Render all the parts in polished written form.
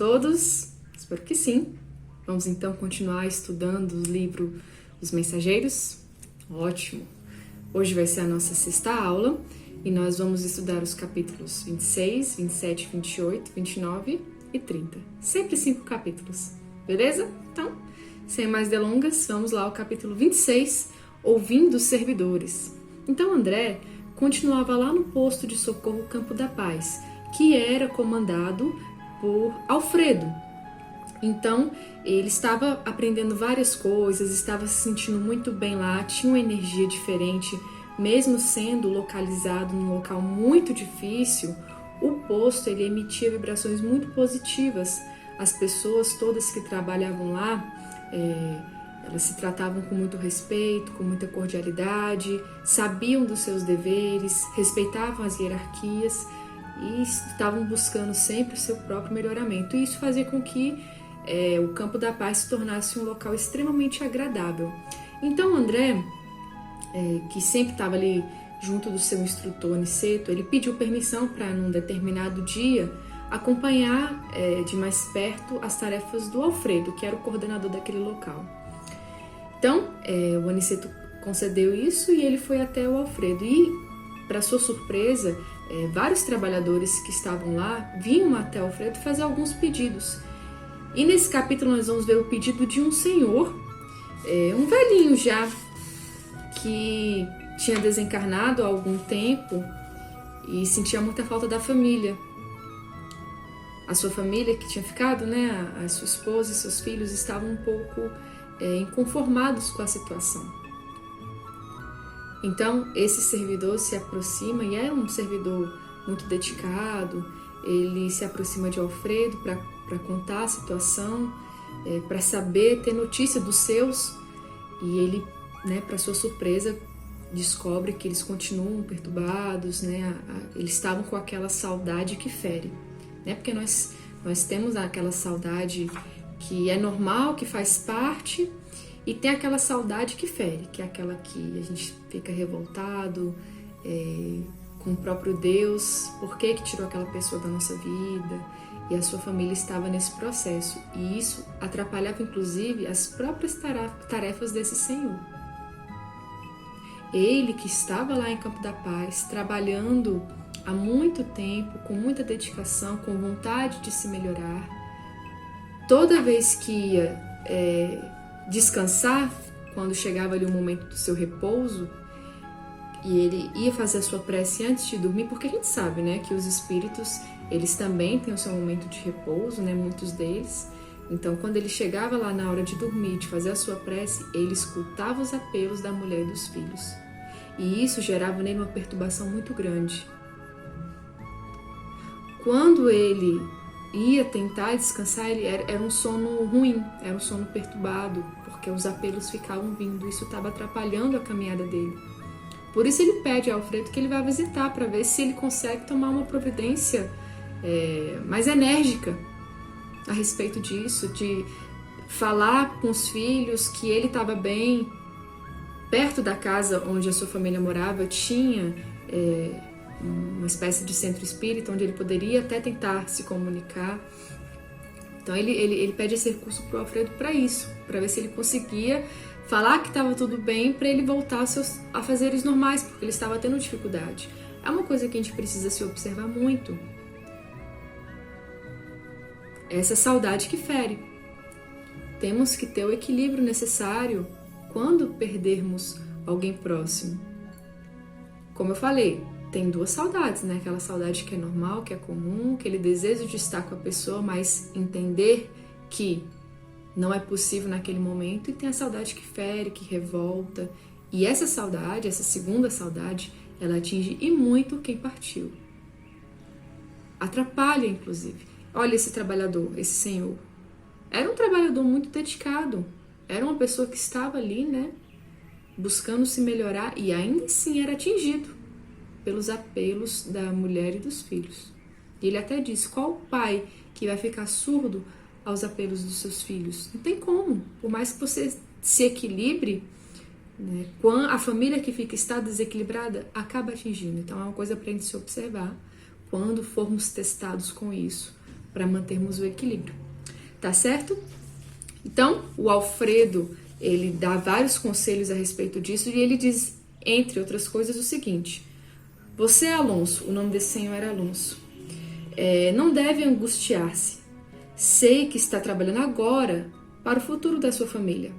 todos? Espero que sim. Vamos então continuar estudando o livro Os Mensageiros? Ótimo! Hoje vai ser a nossa sexta aula e nós vamos estudar os capítulos 26, 27, 28, 29 e 30. Sempre 5 capítulos, beleza? Então, sem mais delongas, vamos lá ao capítulo 26, Ouvindo os Servidores. Então, André continuava lá no posto de socorro Campo da Paz, que era comandado por Alfredo. Então, ele estava aprendendo várias coisas, estava se sentindo muito bem lá, tinha uma energia diferente, mesmo sendo localizado num local muito difícil. O posto ele emitia vibrações muito positivas. As pessoas todas que trabalhavam lá, elas se tratavam com muito respeito, com muita cordialidade, sabiam dos seus deveres, respeitavam as hierarquias e estavam buscando sempre o seu próprio melhoramento. E isso fazia com que o Campo da Paz se tornasse um local extremamente agradável. Então André, que sempre estava ali junto do seu instrutor Niceto, ele pediu permissão para, num determinado dia, acompanhar de mais perto as tarefas do Alfredo, que era o coordenador daquele local. Então, o Aniceto concedeu isso e ele foi até o Alfredo. E, para sua surpresa, vários trabalhadores que estavam lá vinham até o Alfredo fazer alguns pedidos. E nesse capítulo nós vamos ver o pedido de um senhor, um velhinho já, que tinha desencarnado há algum tempo e sentia muita falta da família. A sua família que tinha ficado, a sua esposa e seus filhos estavam um pouco inconformados com a situação. Então esse servidor se aproxima, e é um servidor muito dedicado. Ele se aproxima de Alfredo para contar a situação, para saber, ter notícia dos seus, e ele, para sua surpresa, descobre que eles continuam perturbados, eles estavam com aquela saudade que fere, porque nós temos aquela saudade que é normal, que faz parte, e tem aquela saudade que fere, que é aquela que a gente fica revoltado com o próprio Deus. Por que tirou aquela pessoa da nossa vida? E a sua família estava nesse processo, e isso atrapalhava inclusive as próprias tarefas desse Senhor. Ele que estava lá em Campo da Paz, trabalhando há muito tempo, com muita dedicação, com vontade de se melhorar, toda vez que ia descansar, quando chegava ali o momento do seu repouso, e ele ia fazer a sua prece antes de dormir, porque a gente sabe, que os espíritos, eles também têm o seu momento de repouso, muitos deles. Então, quando ele chegava lá na hora de dormir, de fazer a sua prece, ele escutava os apelos da mulher e dos filhos. E isso gerava nele uma perturbação muito grande. Quando ele ia tentar descansar, era um sono ruim, era um sono perturbado, porque os apelos ficavam vindo, isso estava atrapalhando a caminhada dele. Por isso ele pede a Alfredo que ele vá visitar, para ver se ele consegue tomar uma providência mais enérgica a respeito disso, de falar com os filhos que ele estava bem. Perto da casa onde a sua família morava tinha uma espécie de centro espírita, onde ele poderia até tentar se comunicar. Então ele pede esse recurso para o Alfredo para isso, para ver se ele conseguia falar que estava tudo bem, para ele voltar aos seus afazeres normais, porque ele estava tendo dificuldade. É uma coisa que a gente precisa se observar muito. Essa saudade que fere. Temos que ter o equilíbrio necessário quando perdermos alguém próximo. Como eu falei, tem duas saudades, aquela saudade que é normal, que é comum, aquele desejo de estar com a pessoa, mas entender que não é possível naquele momento, e tem a saudade que fere, que revolta. E essa saudade, essa segunda saudade, ela atinge e muito quem partiu. Atrapalha, inclusive. Olha esse trabalhador, esse senhor. Era um trabalhador muito dedicado. Era uma pessoa que estava ali, buscando se melhorar, e ainda assim era atingido pelos apelos da mulher e dos filhos. E ele até disse: qual pai que vai ficar surdo aos apelos dos seus filhos? Não tem como. Por mais que você se equilibre, quando a família que está desequilibrada acaba atingindo. Então é uma coisa para a gente se observar quando formos testados com isso. para mantermos o equilíbrio. Tá certo? Então, o Alfredo, ele dá vários conselhos a respeito disso e ele diz, entre outras coisas, o seguinte: você, Alonso, o nome desse senhor era Alonso, não deve angustiar-se. Sei que está trabalhando agora para o futuro da sua família.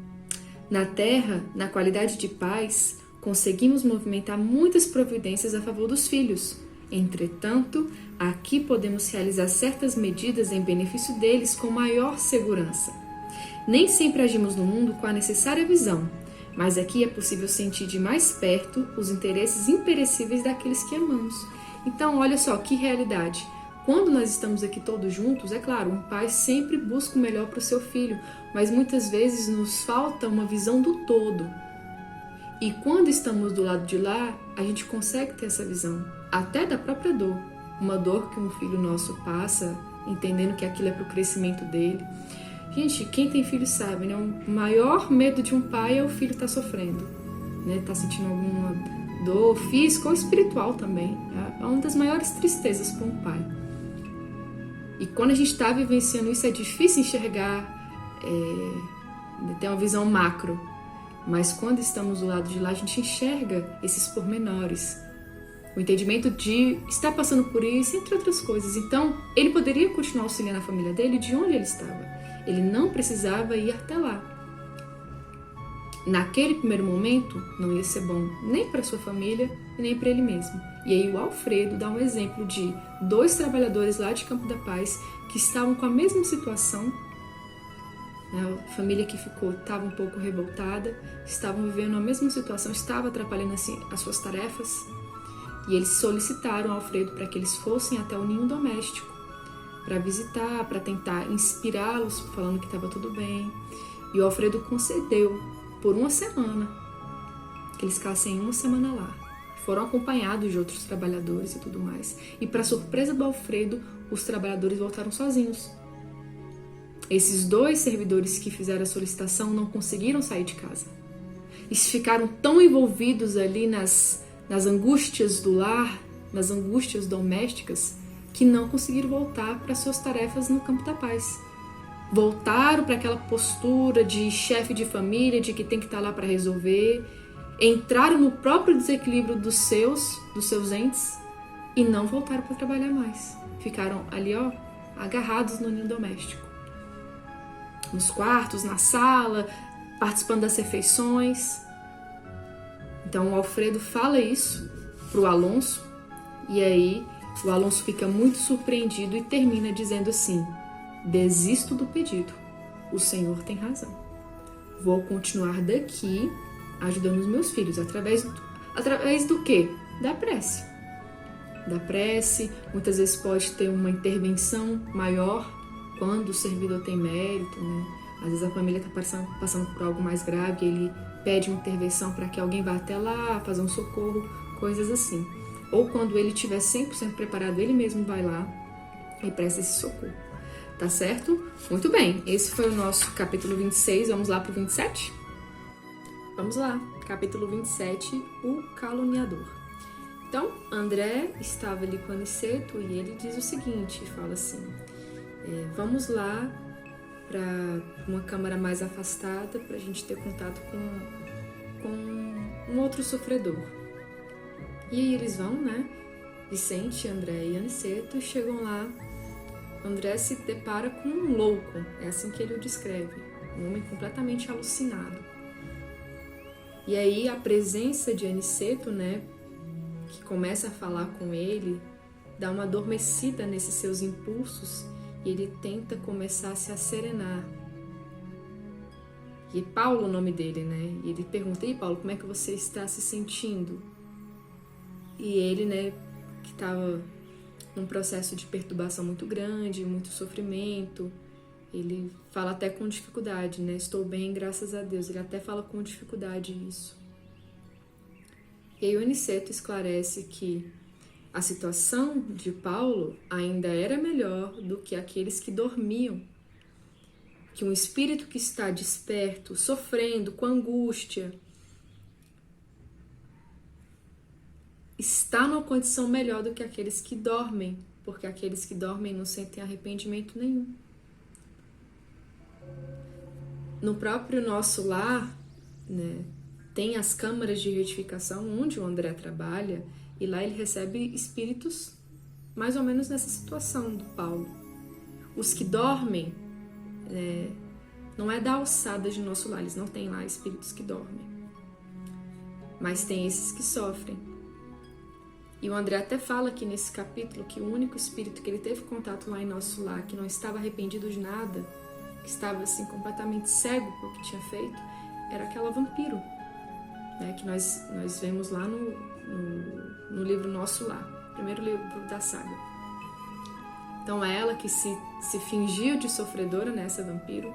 Na terra, na qualidade de pais, conseguimos movimentar muitas providências a favor dos filhos. Entretanto, aqui podemos realizar certas medidas em benefício deles com maior segurança. Nem sempre agimos no mundo com a necessária visão, mas aqui é possível sentir de mais perto os interesses imperecíveis daqueles que amamos. Então, olha só que realidade. Quando nós estamos aqui todos juntos, é claro, um pai sempre busca o melhor para o seu filho, mas muitas vezes nos falta uma visão do todo. E quando estamos do lado de lá, a gente consegue ter essa visão, até da própria dor. Uma dor que um filho nosso passa, entendendo que aquilo é para o crescimento dele. Gente, quem tem filho sabe, né? O maior medo de um pai é o filho estar sofrendo, né? Estar sentindo alguma dor física ou espiritual também. É uma das maiores tristezas para um pai. E quando a gente está vivenciando isso, é difícil enxergar, ter uma visão macro. Mas quando estamos do lado de lá, a gente enxerga esses pormenores. O entendimento de estar passando por isso, entre outras coisas. Então, ele poderia continuar auxiliando a família dele de onde ele estava. Ele não precisava ir até lá. Naquele primeiro momento, não ia ser bom nem para sua família e nem para ele mesmo. E aí o Alfredo dá um exemplo de 2 trabalhadores lá de Campo da Paz que estavam com a mesma situação. A família que ficou estava um pouco revoltada, estavam vivendo a mesma situação, estava atrapalhando assim as suas tarefas. E eles solicitaram ao Alfredo para que eles fossem até o ninho doméstico, para visitar, para tentar inspirá-los, falando que estava tudo bem. E o Alfredo concedeu por 1 semana, que eles ficassem 1 semana lá. Foram acompanhados de outros trabalhadores e tudo mais. E para surpresa do Alfredo, os trabalhadores voltaram sozinhos. Esses 2 servidores que fizeram a solicitação não conseguiram sair de casa. E ficaram tão envolvidos ali nas angústias do lar, nas angústias domésticas, que não conseguiram voltar para suas tarefas no Campo da Paz. Voltaram para aquela postura de chefe de família, de que tem que estar lá para resolver. Entraram no próprio desequilíbrio dos seus entes e não voltaram para trabalhar mais. Ficaram ali, agarrados no ninho doméstico. Nos quartos, na sala, participando das refeições. Então o Alfredo fala isso pro Alonso e aí o Alonso fica muito surpreendido e termina dizendo assim: desisto do pedido, o Senhor tem razão. Vou continuar daqui ajudando os meus filhos através do quê? Da prece. Da prece, muitas vezes pode ter uma intervenção maior quando o servidor tem mérito, né? Às vezes a família está passando por algo mais grave, ele pede uma intervenção para que alguém vá até lá, fazer um socorro, coisas assim. Ou quando ele estiver 100% preparado, ele mesmo vai lá e presta esse socorro. Tá certo? Muito bem, esse foi o nosso capítulo 26, vamos lá para o 27? Vamos lá, capítulo 27, o caluniador. Então, André estava ali com Aniceto e ele diz o seguinte, fala assim: vamos lá para uma câmara mais afastada para a gente ter contato com um outro sofredor. E aí eles vão, né? Vicente, André e Aniceto chegam lá. André se depara com um louco, é assim que ele o descreve, um homem completamente alucinado. E aí a presença de Aniceto, né, que começa a falar com ele, dá uma adormecida nesses seus impulsos e ele tenta começar a se asserenar. E Paulo, o nome dele, né, e ele pergunta: e Paulo, como é que você está se sentindo? E ele, né, que estava num processo de perturbação muito grande, muito sofrimento, ele fala até com dificuldade, né? Estou bem, graças a Deus. Ele até fala com dificuldade isso. E aí o Aniceto esclarece que a situação de Paulo ainda era melhor do que aqueles que dormiam. Que um espírito que está desperto, sofrendo, com angústia, está numa condição melhor do que aqueles que dormem, porque aqueles que dormem não sentem arrependimento nenhum. No próprio nosso lar, né, tem as câmaras de retificação onde o André trabalha, e lá ele recebe espíritos mais ou menos nessa situação do Paulo. Os que dormem, não é da alçada de nosso lar, eles não têm lá espíritos que dormem, mas tem esses que sofrem. E o André até fala aqui nesse capítulo que o único espírito que ele teve contato lá em nosso lar, que não estava arrependido de nada, que estava assim completamente cego pelo que tinha feito, era aquela vampiro, né, que nós vemos lá no livro Nosso Lar, primeiro livro da saga. Então ela que se fingiu de sofredora, né, essa vampiro,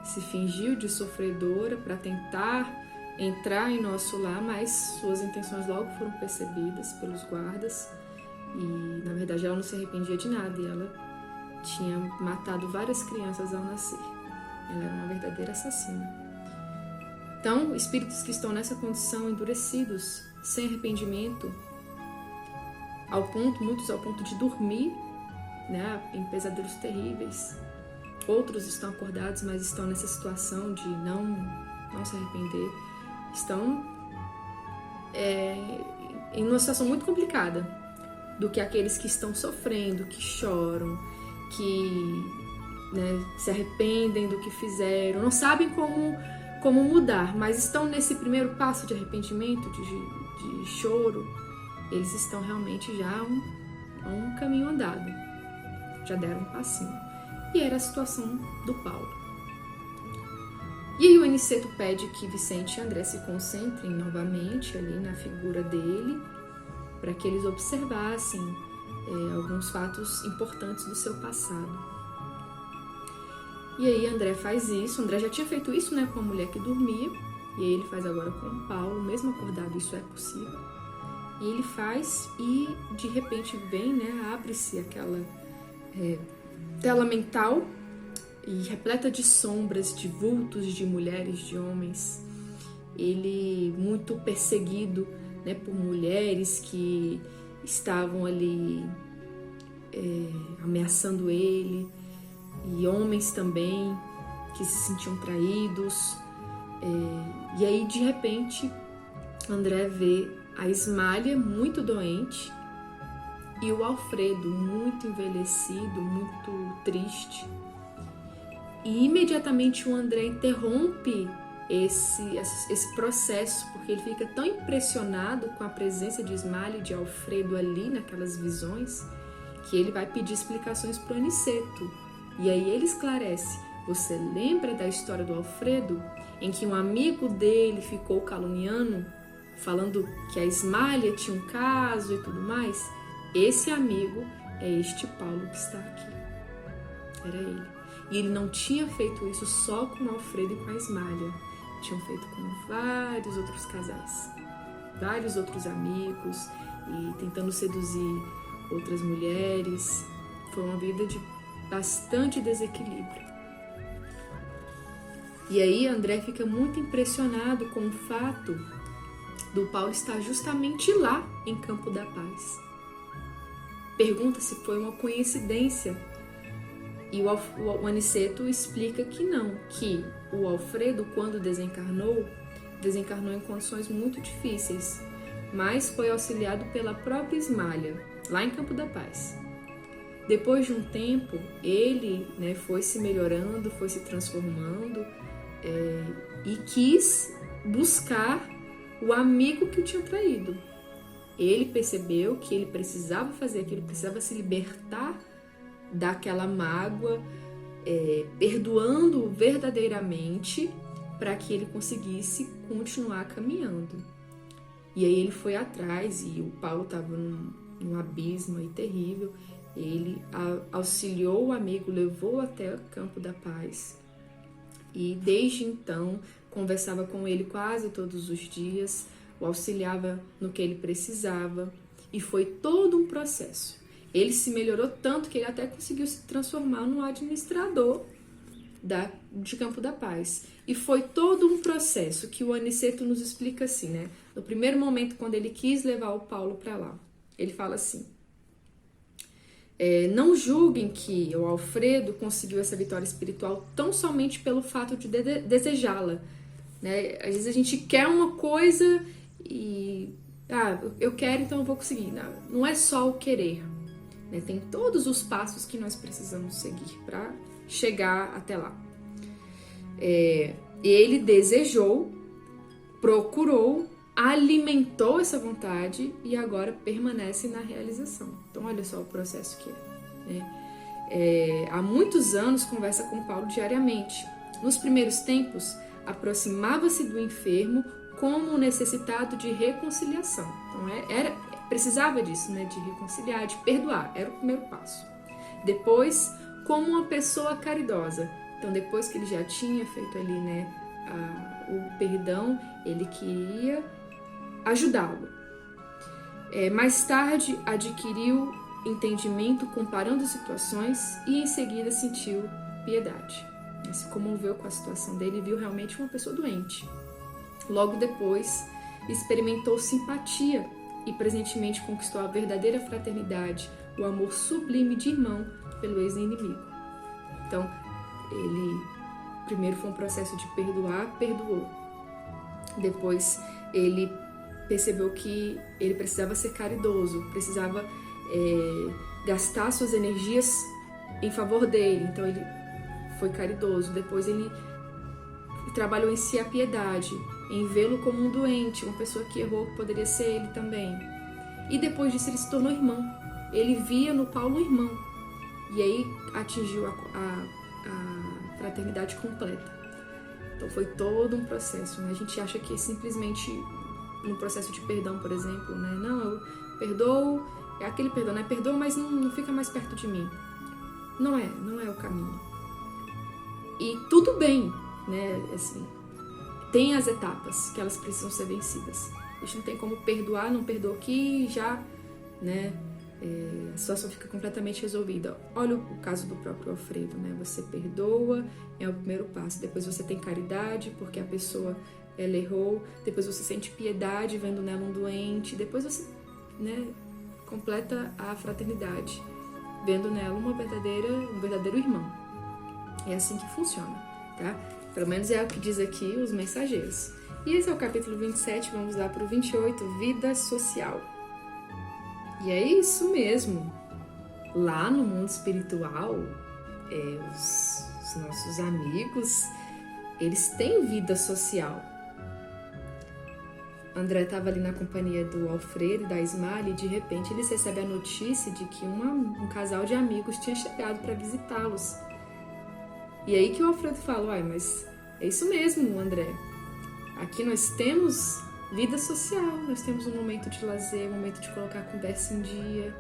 se fingiu de sofredora para tentar entrar em nosso lar, mas suas intenções logo foram percebidas pelos guardas e, na verdade, ela não se arrependia de nada e ela tinha matado várias crianças ao nascer. Ela era uma verdadeira assassina. Então, espíritos que estão nessa condição, endurecidos, sem arrependimento, muitos ao ponto de dormir, né, em pesadelos terríveis. Outros estão acordados, mas estão nessa situação de não se arrepender. Estão em uma situação muito complicada do que aqueles que estão sofrendo, que choram, que, né, se arrependem do que fizeram, não sabem como mudar, mas estão nesse primeiro passo de arrependimento, de choro. Eles estão realmente já a um caminho andado, já deram um passinho. E era a situação do Paulo. E aí o Aniceto pede que Vicente e André se concentrem novamente ali na figura dele, para que eles observassem alguns fatos importantes do seu passado. E aí André faz isso. André já tinha feito isso, né, com a mulher que dormia, e aí ele faz agora com o Paulo, mesmo acordado, isso é possível. E ele faz e de repente vem, né, abre-se aquela tela mental e repleta de sombras, de vultos de mulheres, de homens. Ele muito perseguido, né, por mulheres que estavam ali ameaçando ele, e homens também que se sentiam traídos. E aí, de repente, André vê a Ismália muito doente e o Alfredo muito envelhecido, muito triste. E imediatamente o André interrompe esse processo, porque ele fica tão impressionado com a presença de Ismália e de Alfredo ali naquelas visões, que ele vai pedir explicações para o Aniceto. E aí ele esclarece: você lembra da história do Alfredo, em que um amigo dele ficou caluniando, falando que a Ismália tinha um caso e tudo mais? Esse amigo é este Paulo que está aqui. Era ele. E ele não tinha feito isso só com o Alfredo e com a Ismália. Tinham feito com vários outros casais, vários outros amigos, e tentando seduzir outras mulheres. Foi uma vida de bastante desequilíbrio. E aí André fica muito impressionado com o fato do Paulo estar justamente lá em Campo da Paz. Pergunta se foi uma coincidência. E o Aniceto explica que não, que o Alfredo, quando desencarnou em condições muito difíceis, mas foi auxiliado pela própria Ismália, lá em Campo da Paz. Depois de um tempo, ele, né, foi se melhorando, foi se transformando, e quis buscar o amigo que o tinha traído. Ele percebeu que ele precisava fazer aquilo, precisava se libertar daquela mágoa, perdoando verdadeiramente, para que ele conseguisse continuar caminhando. E aí ele foi atrás, e o Paulo estava num abismo aí terrível. Ele auxiliou o amigo, levou até o Campo da Paz, e desde então conversava com ele quase todos os dias, o auxiliava no que ele precisava, e foi todo um processo. Ele se melhorou tanto que ele até conseguiu se transformar no administrador de Campo da Paz. E foi todo um processo que o Aniceto nos explica assim, né? No primeiro momento, quando ele quis levar o Paulo para lá, ele fala assim: Não julguem que o Alfredo conseguiu essa vitória espiritual tão somente pelo fato de desejá-la, né? Às vezes a gente quer uma coisa e... eu quero, então eu vou conseguir. Não é só o querer, né? Tem todos os passos que nós precisamos seguir para chegar até lá. Ele desejou, procurou, alimentou essa vontade e agora permanece na realização. Então olha só o processo que é. Há muitos anos conversa com Paulo diariamente. Nos primeiros tempos, aproximava-se do enfermo como um necessitado de reconciliação. Então precisava disso, né? De reconciliar, de perdoar, era o primeiro passo. Depois, como uma pessoa caridosa. Então depois que ele já tinha feito ali, né, o perdão, ele queria ajudá-lo. Mais tarde adquiriu entendimento comparando situações e em seguida sentiu piedade. Se comoveu com a situação dele e viu realmente uma pessoa doente. Logo depois experimentou simpatia e presentemente conquistou a verdadeira fraternidade, o amor sublime de irmão pelo ex-inimigo. Então, ele primeiro foi um processo de perdoar, perdoou. Depois ele percebeu que ele precisava ser caridoso, precisava gastar suas energias em favor dele, então ele foi caridoso. Depois ele trabalhou em si a piedade, em vê-lo como um doente, uma pessoa que errou, que poderia ser ele também. E depois disso ele se tornou irmão, ele via no Paulo um irmão, e aí atingiu a fraternidade completa. Então foi todo um processo, né? A gente acha que simplesmente no processo de perdão, por exemplo, né? Não, eu perdoo, é aquele perdão, né? Perdoo, mas não fica mais perto de mim. Não é o caminho. E tudo bem, né? Assim, tem as etapas que elas precisam ser vencidas. A gente não tem como perdoar, não perdoa aqui já, né? A situação fica completamente resolvida. Olha o caso do próprio Alfredo, né? Você perdoa, é o primeiro passo. Depois você tem caridade, porque a pessoa ela errou. Depois você sente piedade, vendo nela um doente. Depois você, né, completa a fraternidade, vendo nela um verdadeiro irmão. É assim que funciona, tá? Pelo menos é o que diz aqui os mensageiros. E esse é o capítulo 27, vamos lá para o 28, vida social. E é isso mesmo. Lá no mundo espiritual, os nossos amigos, eles têm vida social. André estava ali na companhia do Alfredo e da Ismali e de repente eles recebem a notícia de que um casal de amigos tinha chegado para visitá-los. E aí que o Alfredo fala, mas é isso mesmo, André. Aqui nós temos vida social, nós temos um momento de lazer, um momento de colocar a conversa em dia.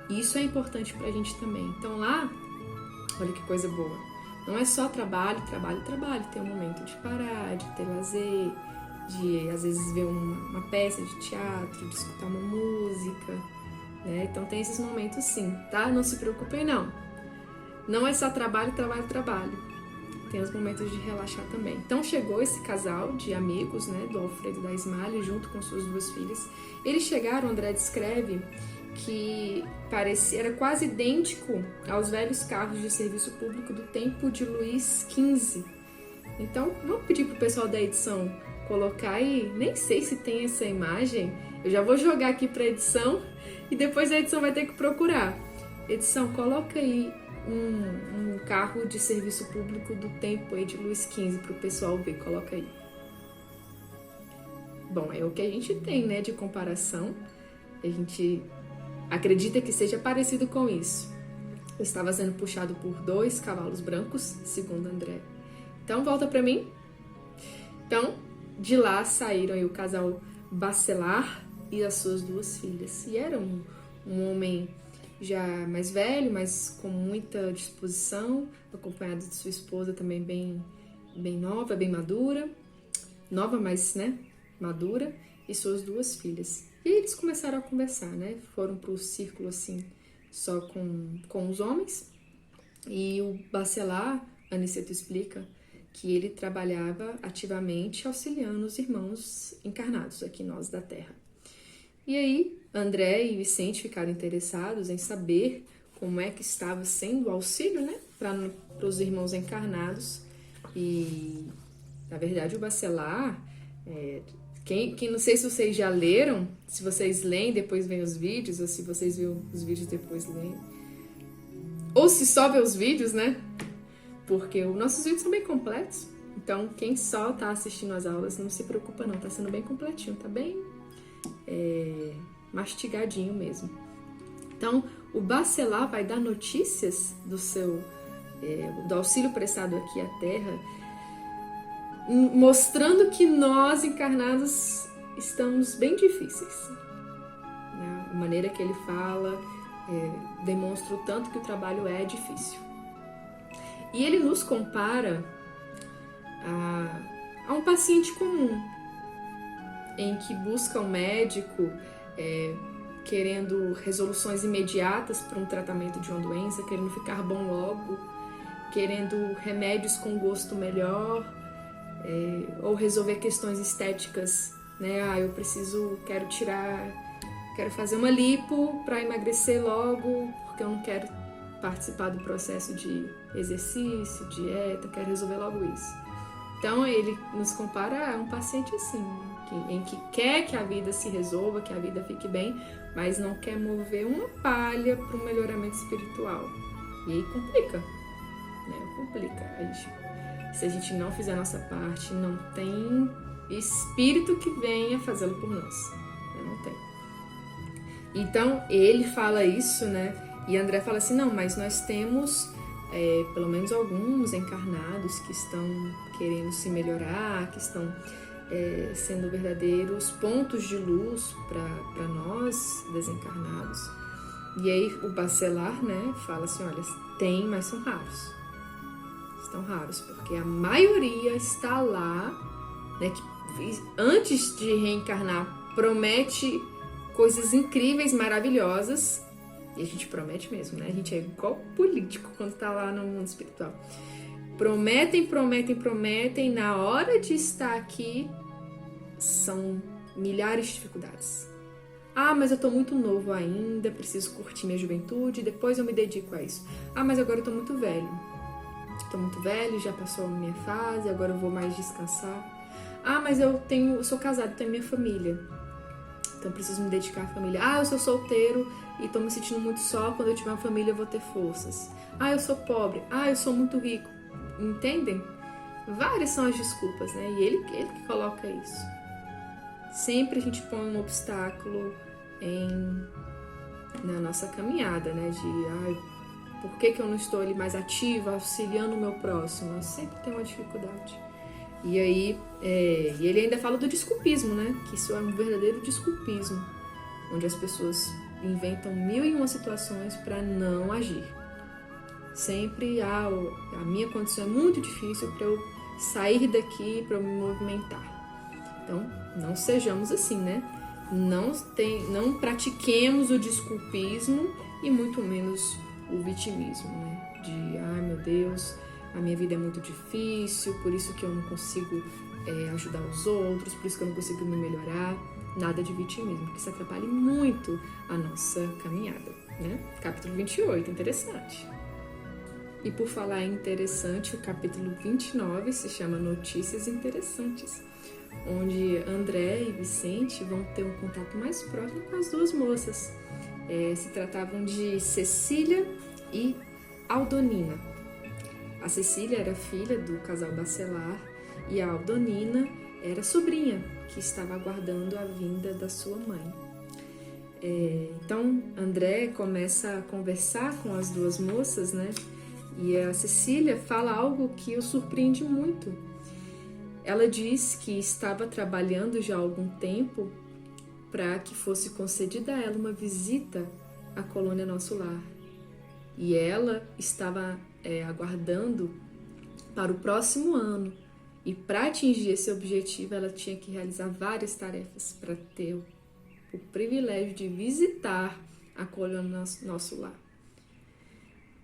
E isso é importante pra gente também. Então lá, olha que coisa boa. Não é só trabalho. Tem um momento de parar, de ter lazer, de às vezes ver uma peça de teatro, de escutar uma música, né? Então tem esses momentos sim, tá? Não se preocupem não. Não é só trabalho. Tem os momentos de relaxar também. Então chegou esse casal de amigos, né, do Alfredo e da Ismali, junto com suas duas filhas. Eles chegaram, André descreve, que era quase idêntico aos velhos carros de serviço público do tempo de Luís XV. Então, vamos pedir pro pessoal da edição colocar aí, nem sei se tem essa imagem, eu já vou jogar aqui pra edição e depois a edição vai ter que procurar. Edição, coloca aí um carro de serviço público do tempo aí de Luís XV para o pessoal ver, coloca aí. Bom, é o que a gente tem, né, de comparação. A gente acredita que seja parecido com isso. Estava sendo puxado por 2 cavalos brancos, segundo André. Então, volta para mim. Então, de lá saíram aí o casal Baccelar e as suas 2 filhas. E era um homem já mais velho, mas com muita disposição, acompanhado de sua esposa também bem nova, bem madura. Nova, mas, né, madura. E suas 2 filhas. E aí eles começaram a conversar, né? Foram pro círculo, assim, só com os homens. E o Baccelar, Aniceto explica, que ele trabalhava ativamente auxiliando os irmãos encarnados aqui nós da Terra. E aí, André e Vicente ficaram interessados em saber como é que estava sendo o auxílio, né, para os irmãos encarnados. E, na verdade, o Bacelar, não sei se vocês já leram, se vocês leem depois vêm os vídeos, ou se vocês viram os vídeos depois leem, ou se só vê os vídeos, né, porque os nossos vídeos são bem completos. Então, quem só tá assistindo as aulas, não se preocupa não, tá sendo bem completinho, tá bem mastigadinho mesmo. Então, o Bacelar vai dar notícias do auxílio prestado aqui à Terra, mostrando que nós, encarnados, estamos bem difíceis. Né? A maneira que ele fala demonstra o tanto que o trabalho é difícil. E ele nos compara a um paciente comum, em que busca um médico querendo resoluções imediatas para um tratamento de uma doença, querendo ficar bom logo, querendo remédios com gosto melhor, ou resolver questões estéticas, né? Quero fazer uma lipo para emagrecer logo, porque eu não quero participar do processo de exercício, dieta, quero resolver logo isso. Então ele nos compara a um paciente assim, em que quer que a vida se resolva, que a vida fique bem, mas não quer mover uma palha para o melhoramento espiritual. E aí complica, né? Complica. Se a gente não fizer a nossa parte, não tem espírito que venha fazê-lo por nós. Não tem. Então ele fala isso, né? E André fala assim, não, mas nós temos pelo menos alguns encarnados que estão querendo se melhorar, que estão sendo verdadeiros pontos de luz para nós desencarnados. E aí o Bacelar, né, fala assim, olha, tem, mas são raros. Estão raros, porque a maioria está lá, né, que antes de reencarnar promete coisas incríveis, maravilhosas. E a gente promete mesmo, né? A gente é igual político quando tá lá no mundo espiritual. Prometem. Na hora de estar aqui, são milhares de dificuldades. Ah, mas eu tô muito novo ainda, preciso curtir minha juventude, depois eu me dedico a isso. Ah, mas agora eu tô muito velho. Já passou a minha fase, agora eu vou mais descansar. Ah, mas eu sou casado, tenho minha família. Então, preciso me dedicar à família. Ah, eu sou solteiro e tô me sentindo muito só. Quando eu tiver uma família, eu vou ter forças. Ah, eu sou pobre. Ah, eu sou muito rico. Entendem? Várias são as desculpas, né? E ele que coloca isso. Sempre a gente põe um obstáculo na nossa caminhada, né? Por que eu não estou ali mais ativa, auxiliando o meu próximo? Eu sempre tenho uma dificuldade. E aí, ele ainda fala do desculpismo, né? Que isso é um verdadeiro desculpismo, onde as pessoas inventam 1001 situações para não agir. Sempre a minha condição é muito difícil para eu sair daqui, para eu me movimentar. Então, não sejamos assim, né? Não pratiquemos o desculpismo e muito menos o vitimismo, né? De, ai meu Deus, a minha vida é muito difícil, por isso que eu não consigo ajudar os outros, por isso que eu não consigo me melhorar. Nada de vitimismo, porque isso atrapalha muito a nossa caminhada, né? Capítulo 28, interessante. E por falar em interessante, o capítulo 29 se chama Notícias Interessantes, onde André e Vicente vão ter um contato mais próximo com as duas moças. Se tratavam de Cecília e Aldonina. A Cecília era filha do casal Bacelar e a Aldonina era sobrinha, que estava aguardando a vinda da sua mãe. Então, André começa a conversar com as duas moças, né? E a Cecília fala algo que o surpreende muito. Ela diz que estava trabalhando já há algum tempo para que fosse concedida a ela uma visita à colônia Nosso Lar. E ela estava aguardando para o próximo ano. E para atingir esse objetivo, ela tinha que realizar várias tarefas para ter o privilégio de visitar a colônia Nosso Lar.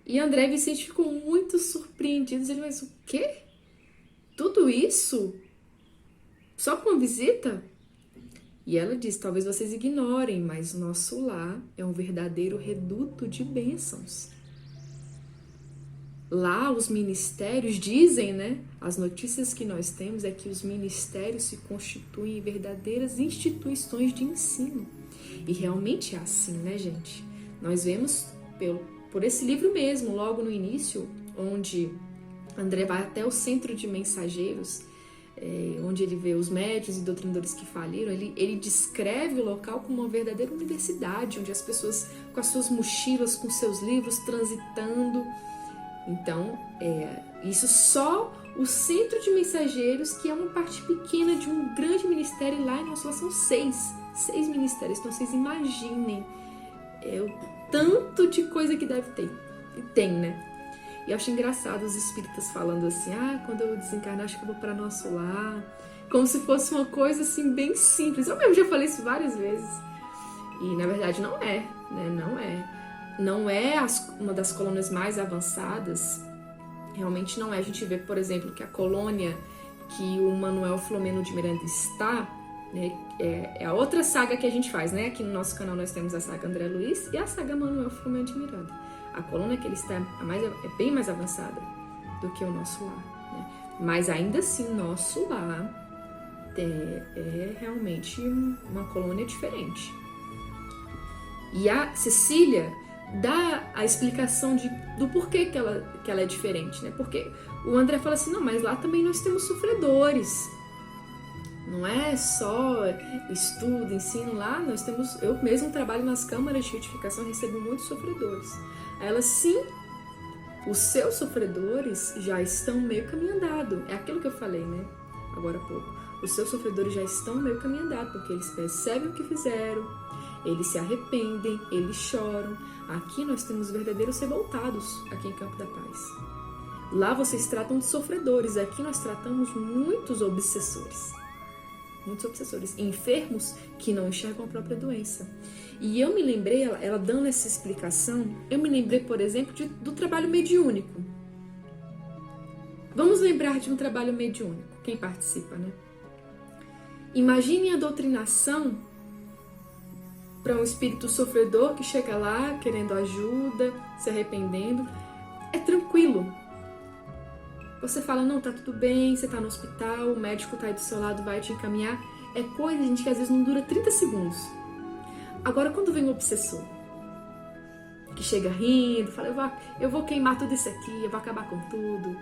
E André e Vicente ficou muito surpreendidos. Ele disse, o quê? Tudo isso? Só com uma visita? E ela diz, talvez vocês ignorem, mas nosso lar é um verdadeiro reduto de bênçãos. Lá os ministérios dizem, né? As notícias que nós temos é que os ministérios se constituem em verdadeiras instituições de ensino. E realmente é assim, né, gente? Nós vemos por esse livro mesmo, logo no início, onde André vai até o centro de mensageiros, onde ele vê os médios e doutrinadores que faliram, ele descreve o local como uma verdadeira universidade, onde as pessoas com as suas mochilas, com seus livros, transitando. Então, isso só o centro de mensageiros, que é uma parte pequena de um grande ministério lá em Nossa Lá, são seis ministérios. Então, vocês imaginem o tanto de coisa que deve ter. E tem, né? E eu acho engraçado os espíritas falando assim, quando eu desencarnar, acho que eu vou para Nosso Lar. Como se fosse uma coisa assim, bem simples. Eu mesmo já falei isso várias vezes. E, na verdade, não é, né? Não é. Não é uma das colônias mais avançadas, realmente não é. A gente vê, por exemplo, que a colônia que o Manuel Filomeno de Miranda está, né, é a outra saga que a gente faz, né? Aqui no nosso canal nós temos a saga André Luiz e a saga Manuel Filomeno de Miranda. A colônia que ele está é bem mais avançada do que o Nosso Lar, né? Mas ainda assim, Nosso Lar é realmente uma colônia diferente. E a Cecília dá a explicação do porquê que ela é diferente, né? Porque o André fala assim, não, mas lá também nós temos sofredores. Não é só estudo, ensino, lá nós temos... Eu mesmo trabalho nas câmaras de retificação e recebo muitos sofredores. Aí ela, sim, os seus sofredores já estão meio caminho andado. É aquilo que eu falei, né? Agora há pouco. Os seus sofredores já estão meio caminho andado, porque eles percebem o que fizeram, eles se arrependem, eles choram. Aqui nós temos verdadeiros revoltados, aqui em Campo da Paz. Lá vocês tratam de sofredores, aqui nós tratamos muitos obsessores. Muitos obsessores, enfermos que não enxergam a própria doença. E eu me lembrei, ela dando essa explicação, eu me lembrei, por exemplo, do trabalho mediúnico. Vamos lembrar de um trabalho mediúnico, quem participa, né? Imagine a doutrinação para um espírito sofredor que chega lá querendo ajuda, se arrependendo. É tranquilo. Você fala, não, tá tudo bem, você tá no hospital, o médico tá aí do seu lado, vai te encaminhar. É coisa, gente, que às vezes não dura 30 segundos. Agora, quando vem o obsessor, que chega rindo, fala, eu vou queimar tudo isso aqui, eu vou acabar com tudo.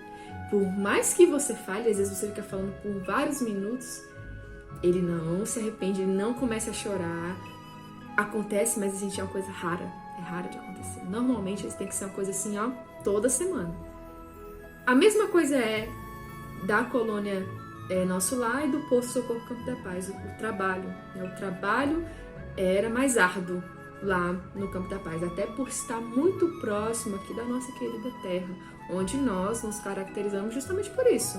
Por mais que você fale, às vezes você fica falando por vários minutos, ele não se arrepende, ele não começa a chorar. Acontece, mas, gente, é uma coisa rara. É rara de acontecer. Normalmente, tem que ser uma coisa assim, toda semana. A mesma coisa é da colônia Nosso Lar e do Posto Socorro Campo da Paz. O trabalho. Né? O trabalho era mais árduo lá no Campo da Paz. Até por estar muito próximo aqui da nossa querida terra. Onde nós nos caracterizamos justamente por isso.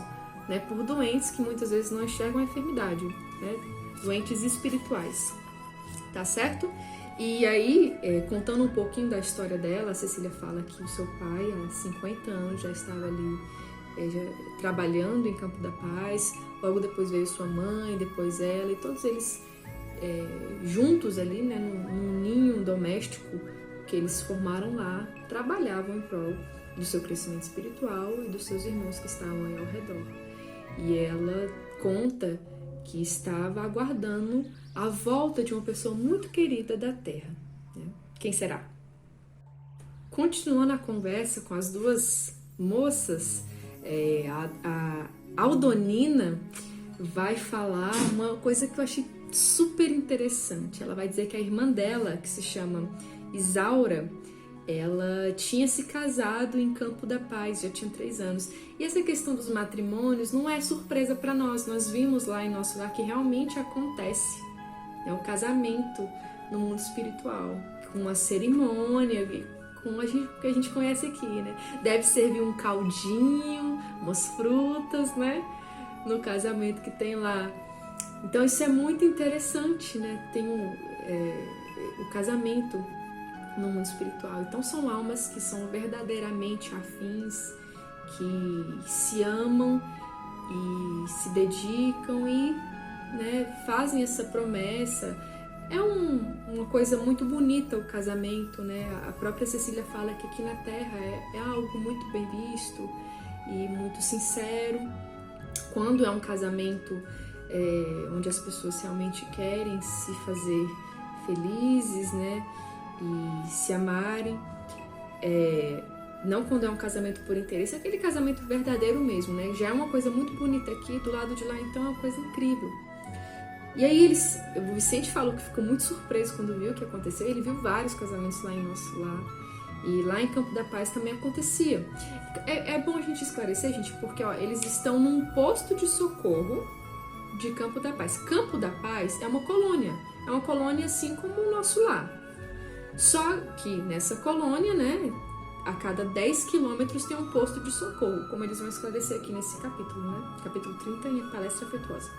Né? Por doentes que muitas vezes não enxergam a enfermidade. Né? Doentes espirituais. Tá certo? E aí, contando um pouquinho da história dela, a Cecília fala que o seu pai, há 50 anos, já estava ali já trabalhando em Campo da Paz. Logo depois veio sua mãe, depois ela, e todos eles juntos ali, né, num ninho doméstico que eles formaram lá, trabalhavam em prol do seu crescimento espiritual e dos seus irmãos que estavam aí ao redor. E ela conta que estava aguardando a volta de uma pessoa muito querida da Terra. Né? Quem será? Continuando a conversa com as duas moças, a Aldonina vai falar uma coisa que eu achei super interessante. Ela vai dizer que a irmã dela, que se chama Isaura, ela tinha se casado em Campo da Paz, já tinha 3 anos. E essa questão dos matrimônios não é surpresa para nós. Nós vimos lá em Nosso Lar que realmente acontece. É o casamento no mundo espiritual, com uma cerimônia, com o que a gente conhece aqui, né? Deve servir um caldinho, umas frutas, né? No casamento que tem lá. Então isso é muito interessante, né? Tem o casamento no mundo espiritual. Então são almas que são verdadeiramente afins, que se amam e se dedicam e né, fazem essa promessa. É uma coisa muito bonita o casamento, né? A própria Cecília fala que aqui na Terra é algo muito bem visto e muito sincero. Quando é um casamento onde as pessoas realmente querem se fazer felizes, né? E se amarem. Não quando é um casamento por interesse, é aquele casamento verdadeiro mesmo, né? Já é uma coisa muito bonita aqui, do lado de lá, então é uma coisa incrível. E aí o Vicente falou que ficou muito surpreso quando viu o que aconteceu. Ele viu vários casamentos lá em nosso lar. E lá em Campo da Paz também acontecia. É bom a gente esclarecer, gente, porque eles estão num posto de socorro de Campo da Paz. Campo da Paz é uma colônia. É uma colônia assim como o nosso lar. Só que nessa colônia, né, a cada 10 quilômetros tem um posto de socorro, como eles vão esclarecer aqui nesse capítulo, né? Capítulo 30 em Palestra Afetuosa.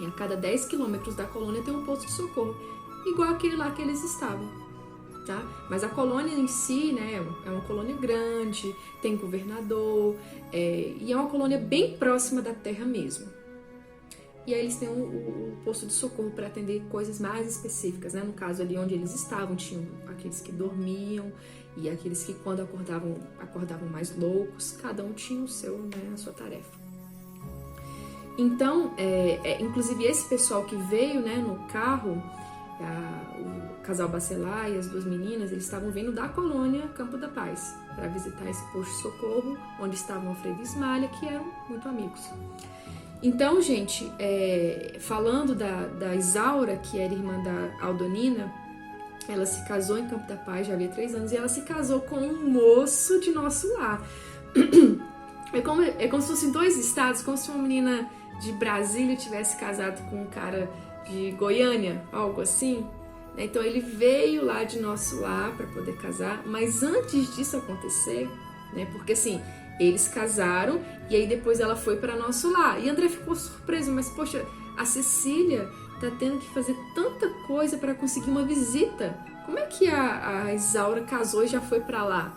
E a cada 10 quilômetros da colônia tem um posto de socorro, igual aquele lá que eles estavam, tá? Mas a colônia em si, né, é uma colônia grande, tem governador, e é uma colônia bem próxima da terra mesmo. E aí eles têm o posto de socorro para atender coisas mais específicas, né? No caso ali onde eles estavam, tinham aqueles que dormiam e aqueles que quando acordavam mais loucos, cada um tinha o seu, né, a sua tarefa. Então, inclusive esse pessoal que veio, né, no carro, o casal Bacelar e as duas meninas, eles estavam vindo da colônia Campo da Paz para visitar esse posto de socorro, onde estavam Alfredo e Ismália, que eram muito amigos. Então, gente, falando da Isaura, que era irmã da Aldonina, ela se casou em Campo da Paz, já havia 3 anos, e ela se casou com um moço de nosso lar. É como se fossem 2 estados, como se uma menina de Brasília tivesse casado com um cara de Goiânia, algo assim. Então ele veio lá de nosso lar para poder casar, mas antes disso acontecer, né, porque assim, eles casaram e aí depois ela foi para nosso lar. E André ficou surpreso, mas poxa, a Cecília tá tendo que fazer tanta coisa para conseguir uma visita. Como é que a Isaura casou e já foi para lá?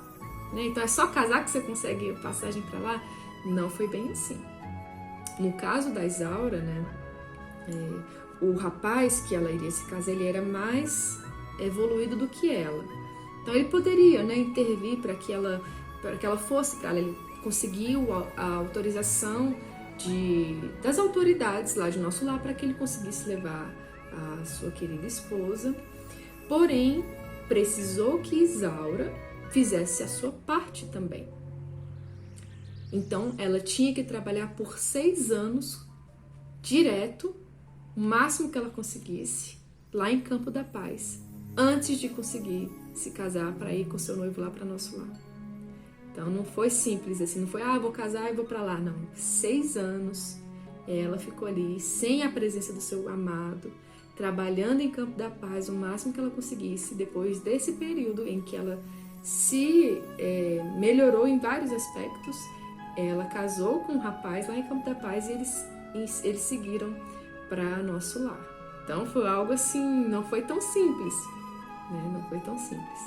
Né? Então é só casar que você consegue passagem para lá? Não foi bem assim. No caso da Isaura, né, o rapaz que ela iria se casar, ele era mais evoluído do que ela. Então ele poderia, né, intervir para que ela fosse para lá. Ele conseguiu a autorização das autoridades lá de nosso lar para que ele conseguisse levar a sua querida esposa. Porém, precisou que Isaura fizesse a sua parte também. Então, ela tinha que trabalhar por 6 anos, direto, o máximo que ela conseguisse, lá em Campo da Paz, antes de conseguir se casar para ir com seu noivo lá para nosso lar. Então, não foi simples assim, não foi, vou casar e vou para lá, não. 6 anos, ela ficou ali, sem a presença do seu amado, trabalhando em Campo da Paz o máximo que ela conseguisse. Depois desse período em que ela se melhorou em vários aspectos, ela casou com um rapaz lá em Campo da Paz e eles seguiram para nosso lar. Então foi algo assim, não foi tão simples, né? Não foi tão simples.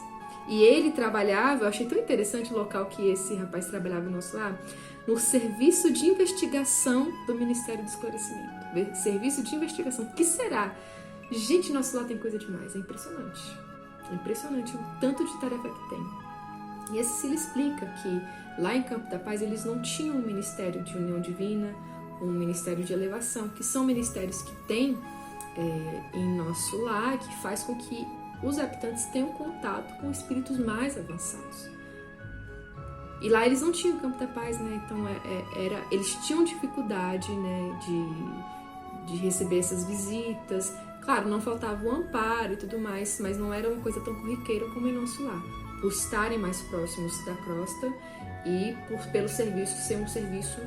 E ele trabalhava, eu achei tão interessante o local que esse rapaz trabalhava no nosso lar, no Serviço de Investigação do Ministério do Esclarecimento. Serviço de Investigação. O que será? Gente, nosso lar tem coisa demais, é impressionante. É impressionante o tanto de tarefa que tem. E a Cecília explica que lá em Campo da Paz eles não tinham um ministério de união divina, um ministério de elevação, que são ministérios que tem em nosso lar, que faz com que os habitantes tenham contato com espíritos mais avançados. E lá eles não tinham Campo da Paz, né? Então eles tinham dificuldade, né, de receber essas visitas. Claro, não faltava o amparo e tudo mais, mas não era uma coisa tão corriqueira como em nosso lar. Por estarem mais próximos da crosta e pelo serviço ser um serviço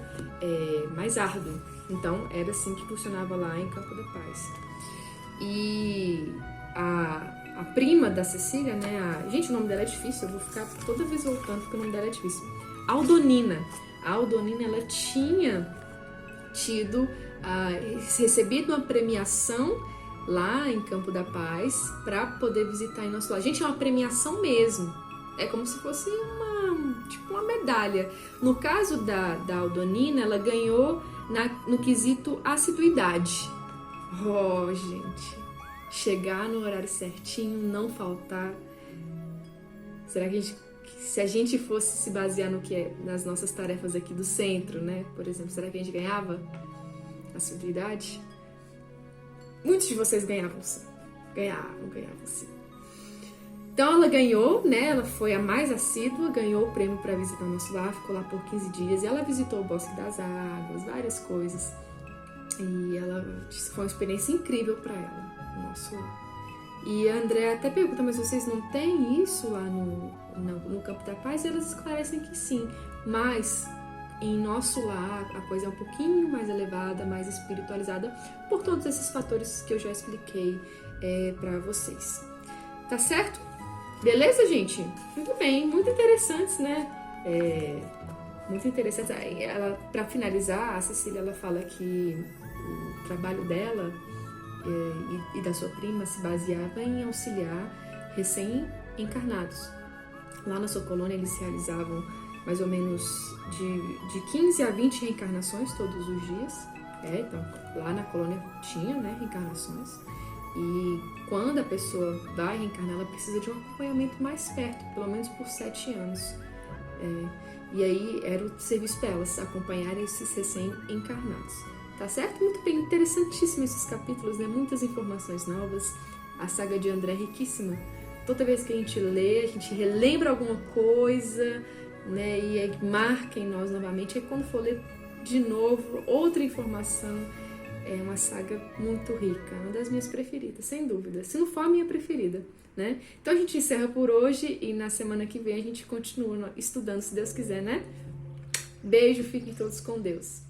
mais árduo. Então, era assim que funcionava lá em Campo da Paz. E a prima da Cecília, né? Gente, o nome dela é difícil, eu vou ficar toda vez voltando porque o nome dela é difícil. Aldonina. A Aldonina, ela tinha recebido uma premiação lá em Campo da Paz para poder visitar em nosso lar. Gente, é uma premiação mesmo. É como se fosse uma medalha. No caso da Aldonina, ela ganhou no quesito assiduidade. Oh, gente, chegar no horário certinho, não faltar. Será que se a gente fosse se basear no que é nas nossas tarefas aqui do centro, né? Por exemplo, será que a gente ganhava a assiduidade? Muitos de vocês ganhavam sim. Ganhavam sim. Então ela ganhou, né? Ela foi a mais assídua, ganhou o prêmio para visitar o nosso lar, ficou lá por 15 dias e ela visitou o Bosque das Águas, várias coisas. E ela disse que foi uma experiência incrível para ela, o nosso lar. E a Andrea até pergunta, mas vocês não têm isso lá no Campo da Paz? E elas esclarecem que sim, mas em nosso lar a coisa é um pouquinho mais elevada, mais espiritualizada, por todos esses fatores que eu já expliquei para vocês. Tá certo? Beleza, gente? Muito bem, muito interessantes, né? Muito interessantes. Para finalizar, a Cecília ela fala que o trabalho dela e da sua prima se baseava em auxiliar recém-encarnados. Lá na sua colônia eles realizavam mais ou menos de 15 a 20 reencarnações todos os dias. Então, lá na colônia tinha, né, reencarnações. E quando a pessoa vai reencarnar, ela precisa de um acompanhamento mais perto, pelo menos por 7 anos. E aí era o serviço para elas acompanharem esses recém-encarnados. Tá certo? Muito bem, interessantíssimo esses capítulos, né? Muitas informações novas. A saga de André é riquíssima. Toda vez que a gente lê, a gente relembra alguma coisa, né? E aí marca em nós novamente. E quando for ler de novo, outra informação. É uma saga muito rica, uma das minhas preferidas, sem dúvida. Se não for a minha preferida, né? Então a gente encerra por hoje e na semana que vem a gente continua estudando, se Deus quiser, né? Beijo, fiquem todos com Deus.